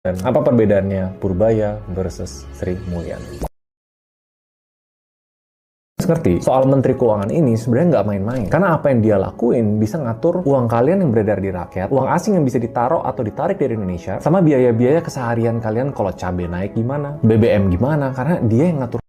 Dan apa perbedaannya Purbaya versus Sri Mulyani? Ngerti, soal Menteri Keuangan ini sebenarnya nggak main-main. Karena apa yang dia lakuin bisa ngatur uang kalian yang beredar di rakyat, uang asing yang bisa ditaruh atau ditarik dari Indonesia, sama biaya-biaya keseharian kalian kalau cabai naik gimana, BBM gimana, karena dia yang ngatur.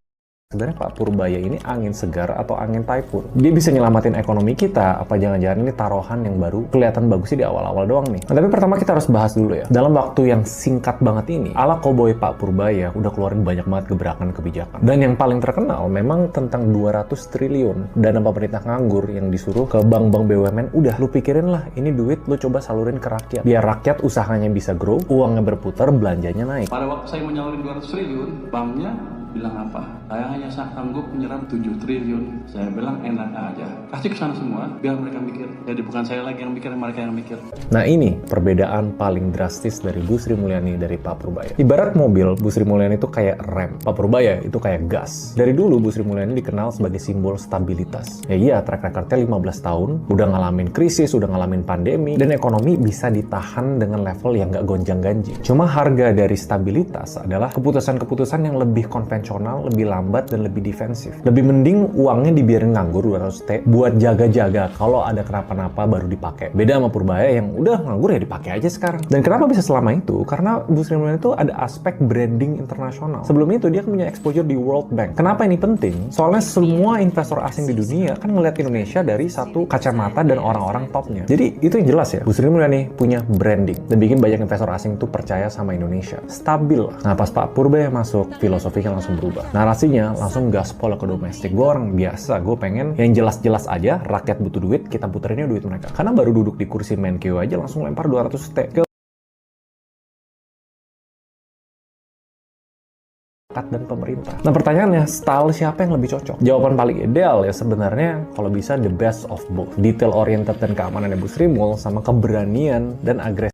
Sebenarnya Pak Purbaya ini angin segar atau angin typhoon. Dia bisa nyelamatin ekonomi kita, apa jangan-jangan ini taruhan yang baru kelihatan bagusnya di awal-awal doang nih. Nah, tapi pertama kita harus bahas dulu ya. Dalam waktu yang singkat banget ini, ala koboi Pak Purbaya udah keluarin banyak banget gebrakan kebijakan. Dan yang paling terkenal memang tentang 200 triliun dana pemerintah nganggur yang disuruh ke bank-bank BUMN. Udah, lu pikirin lah, ini duit lu coba salurin ke rakyat. Biar rakyat usahanya bisa grow, uangnya berputar, belanjanya naik. Pada waktu saya menyalurin 200 triliun, banknya bilang apa? Saya hanya sanggup menyerap 7 triliun. Saya bilang enak aja. Kasih ke sana semua, biar mereka mikir. Jadi bukan saya lagi yang mikir, mereka yang mikir. Nah ini perbedaan paling drastis dari Bu Sri Mulyani dari Pak Purbaya. Ibarat mobil, Bu Sri Mulyani itu kayak rem. Pak Purbaya itu kayak gas. Dari dulu Bu Sri Mulyani dikenal sebagai simbol stabilitas. Ya iya, track record-nya 15 tahun. Udah ngalamin krisis, udah ngalamin pandemi. Dan ekonomi bisa ditahan dengan level yang nggak gonjang-ganjing. Cuma harga dari stabilitas adalah keputusan-keputusan yang lebih konvensional, lebih lambat, dan lebih defensif. Lebih mending uangnya dibiarin nganggur 200T buat jaga-jaga kalau ada kenapa-napa baru dipakai. Beda sama Purbaya yang udah nganggur ya dipakai aja sekarang. Dan kenapa bisa selama itu? Karena Bu Sri Mulyani itu ada aspek branding internasional. Sebelum itu dia punya exposure di World Bank. Kenapa ini penting? Soalnya semua investor asing di dunia kan ngeliat Indonesia dari satu kacamata dan orang-orang topnya. Jadi itu yang jelas ya. Bu Sri Mulyani punya branding dan bikin banyak investor asing tuh percaya sama Indonesia. Stabil. Nah pas Pak Purbaya masuk, filosofinya langsung berubah. Narasinya langsung gaspol ke domestik. Gue orang biasa, gue pengen yang jelas-jelas aja, rakyat butuh duit, kita puterinnya duit mereka. Karena baru duduk di kursi Menkeu aja langsung lempar 200T ke dan pemerintah. Nah pertanyaannya, style siapa yang lebih cocok? Jawaban paling ideal ya sebenarnya kalau bisa the best of both. Detail oriented dan keamanannya Bu Sri Mul sama keberanian dan agresivitas